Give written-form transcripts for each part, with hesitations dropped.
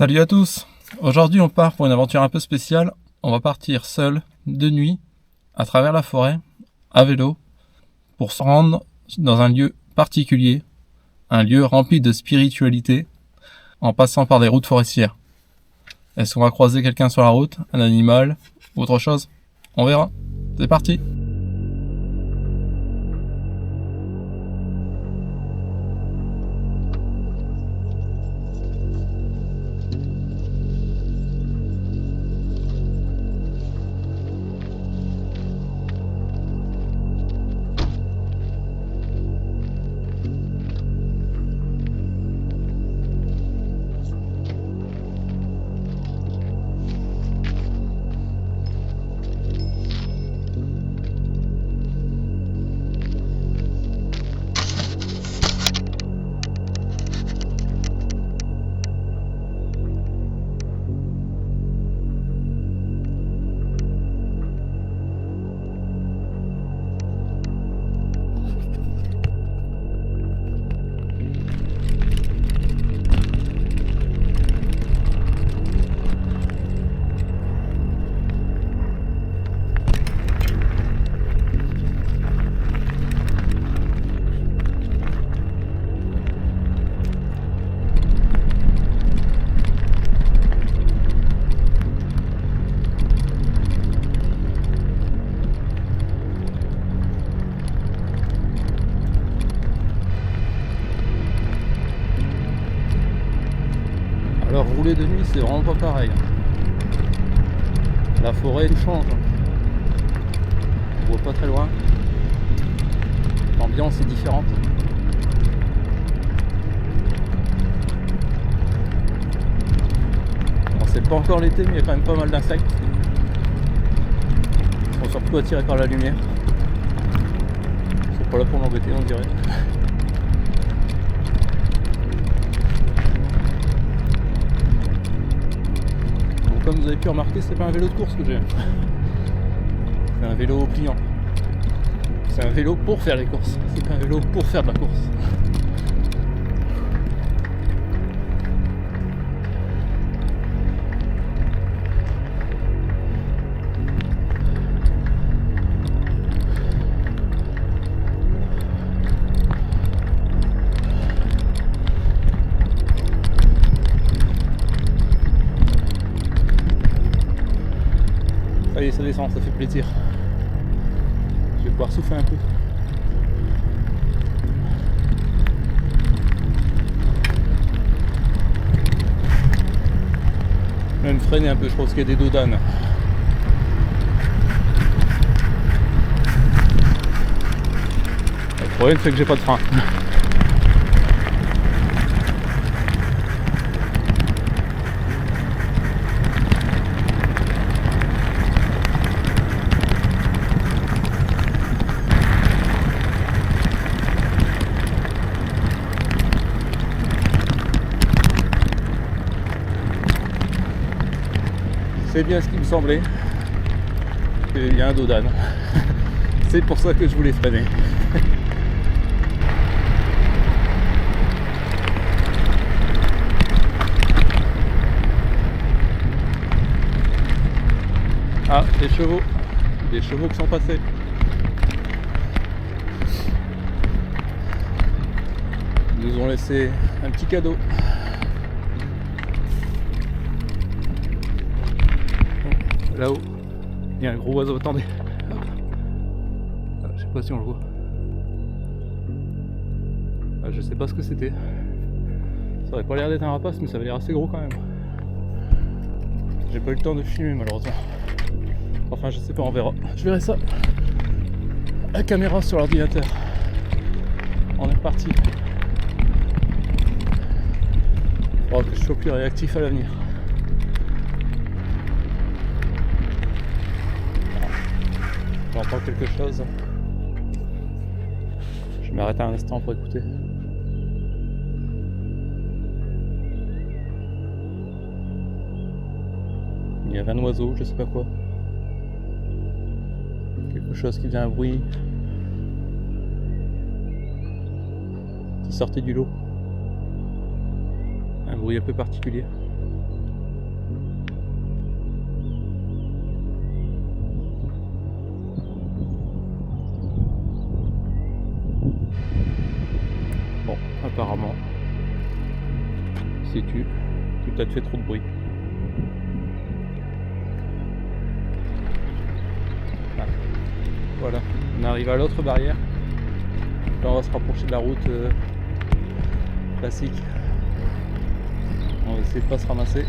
Salut à tous. Aujourd'hui on part pour une aventure un peu spéciale. On va partir seul, de nuit, à travers la forêt, à vélo, pour se rendre dans un lieu particulier, un lieu rempli de spiritualité, en passant par des routes forestières. Est-ce qu'on va croiser quelqu'un sur la route, un animal, ou autre chose? On verra. C'est parti. Alors rouler de nuit c'est vraiment pas pareil. La forêt elle change. On voit pas très loin. L'ambiance est différente. Bon, c'est pas encore l'été mais il y a quand même pas mal d'insectes. Ils sont surtout attirés par la lumière. C'est pas là pour m'embêter on dirait. Comme vous avez pu remarquer, c'est pas un vélo de course que j'ai. C'est un vélo pliant. C'est un vélo pour faire les courses. C'est pas un vélo pour faire de la course. Allez, ça descend, ça fait plaisir. Je vais pouvoir souffler un peu. Même freiner un peu, je pense qu'il y a des dos d'âne. Le problème c'est que j'ai pas de frein. C'est bien ce qui me semblait, qu'il y a un dos d'âne. C'est pour ça que je voulais freiner. Ah, des chevaux qui sont passés. Ils nous ont laissé un petit cadeau. Là-haut, il y a un gros oiseau, attendez. Je sais pas si on le voit. Je sais pas ce que c'était. Ça aurait pas l'air d'être un rapace, mais ça avait l'air assez gros quand même. J'ai pas eu le temps de filmer malheureusement. Enfin, je sais pas, on verra. Je verrai ça. La caméra sur l'ordinateur. On est reparti. Faudra que je sois plus réactif à l'avenir. J'entends quelque chose. Je m'arrête un instant pour écouter. Il y avait un oiseau, je sais pas quoi. Quelque chose qui faisait un bruit. Qui sortait du lot. Un bruit un peu particulier. apparemment. Sais-tu, tu peut-être fait trop de bruit. Voilà, on arrive à l'autre barrière. Là on va se rapprocher de la route classique. On va essayer de pas se ramasser.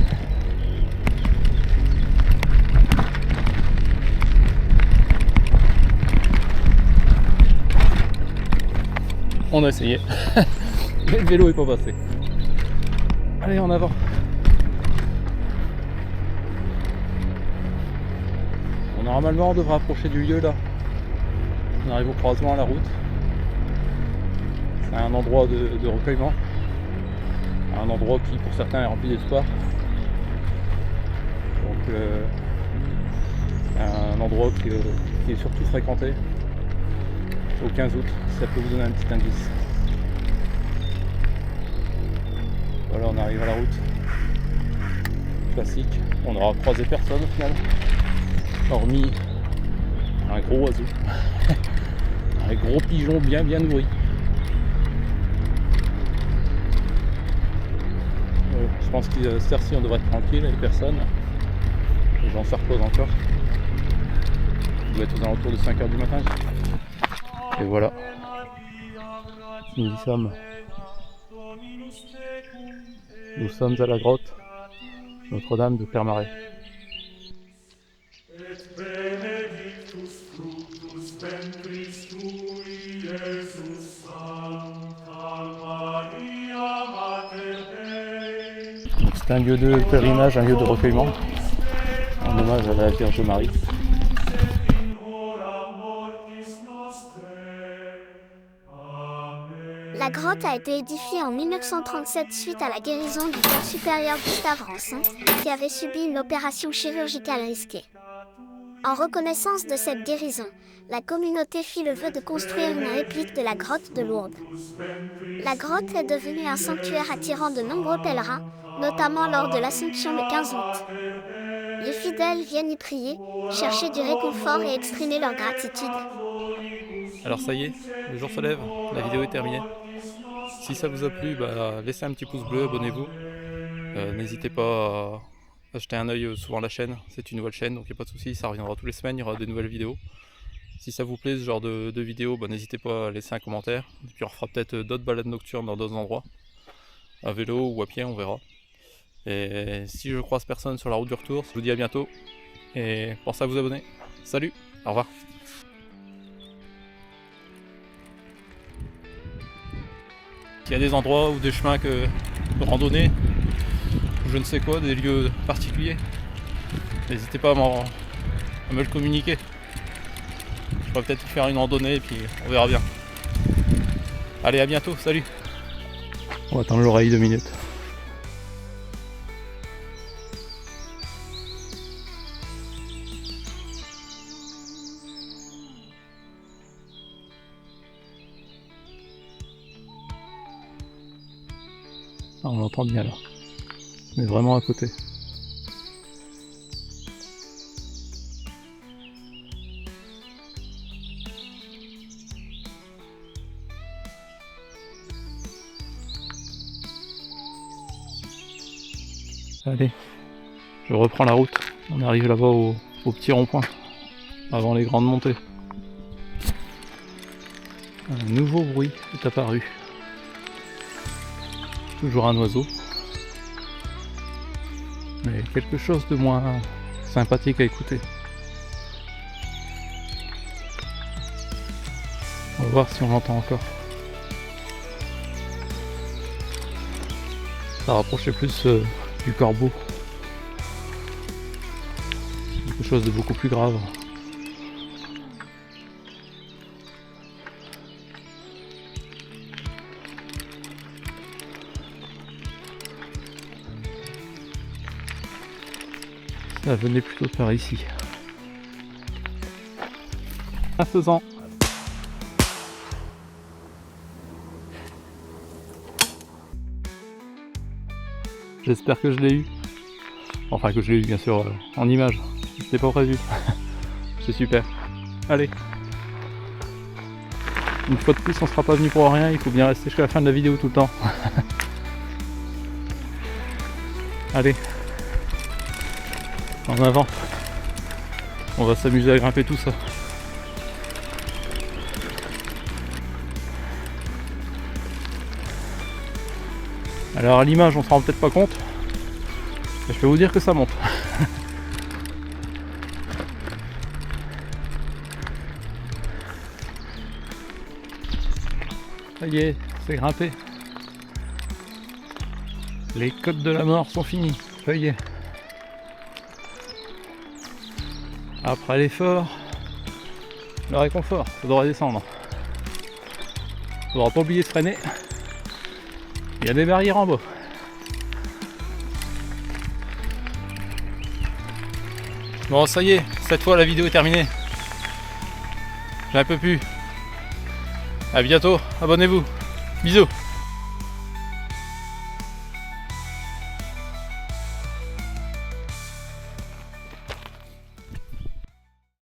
On a essayé. Mais le vélo est pas passé. Allez, en avant. Normalement on devrait approcher du lieu là. On arrive au croisement à la route. C'est un endroit de recueillement. Un endroit qui pour certains est rempli d'espoir. Donc un endroit qui est surtout fréquenté au 15 août, ça peut vous donner un petit indice. Voilà, on arrive à la route classique. On aura croisé personne au final, hormis un gros oiseau, un gros pigeon bien nourri. Je pense que cette heure-ci on devrait être tranquille, les personnes. Les gens se reposent encore. Il doit être aux alentours de 5h du matin. Et voilà. Nous y sommes. Nous sommes à la grotte Notre-Dame de Clermarais. C'est un lieu de pèlerinage, un lieu de recueillement, en hommage à la Vierge Marie. La grotte a été édifiée en 1937 suite à la guérison du père supérieur Gustave Rancin, qui avait subi une opération chirurgicale risquée. En reconnaissance de cette guérison, la communauté fit le vœu de construire une réplique de la grotte de Lourdes. La grotte est devenue un sanctuaire attirant de nombreux pèlerins, notamment lors de l'Assomption le 15 août. Les fidèles viennent y prier, chercher du réconfort et exprimer leur gratitude. Alors ça y est, le jour se lève, la vidéo est terminée. Si ça vous a plu, laissez un petit pouce bleu, abonnez-vous. N'hésitez pas à jeter un œil souvent à la chaîne, c'est une nouvelle chaîne donc il n'y a pas de souci, ça reviendra toutes les semaines, il y aura des nouvelles vidéos. Si ça vous plaît ce genre de vidéos, n'hésitez pas à laisser un commentaire. Et puis on refera peut-être d'autres balades nocturnes dans d'autres endroits. À vélo ou à pied, on verra. Et si je croise personne sur la route du retour, je vous dis à bientôt. Et pensez à vous abonner. Salut, au revoir. Il y a des endroits ou des chemins de randonnée, ou je ne sais quoi, des lieux particuliers, n'hésitez pas à me le communiquer. Je pourrais peut-être faire une randonnée et puis on verra bien. Allez, à bientôt, salut. On va attendre l'oreille 2 minutes. Ah, on l'entend bien là, mais vraiment à côté. Allez, je reprends la route. On arrive là-bas au petit rond-point, avant les grandes montées. Un nouveau bruit est apparu. Toujours un oiseau. Mais quelque chose de moins sympathique à écouter. On va voir si on l'entend encore. Ça rapprochait plus du corbeau. Quelque chose de beaucoup plus grave. Ça venait plutôt de par ici. À faisant. J'espère que je l'ai eu. Enfin que je l'ai eu bien sûr en image. C'était pas prévu. C'est super. Allez. Une fois de plus, on sera pas venu pour rien, il faut bien rester jusqu'à la fin de la vidéo tout le temps. Allez, en avant. On va s'amuser à grimper tout ça. Alors à l'image, on se rend peut-être pas compte, mais je peux vous dire que ça monte. Ça y est, c'est grimpé. Les côtes de la mort sont finies. Ça y est. Après l'effort, le réconfort, ça devrait descendre. Faudra pas oublier de freiner. Il y a des barrières en bas. Bon, ça y est, cette fois la vidéo est terminée. J'ai un peu pu. À bientôt, abonnez-vous. Bisous.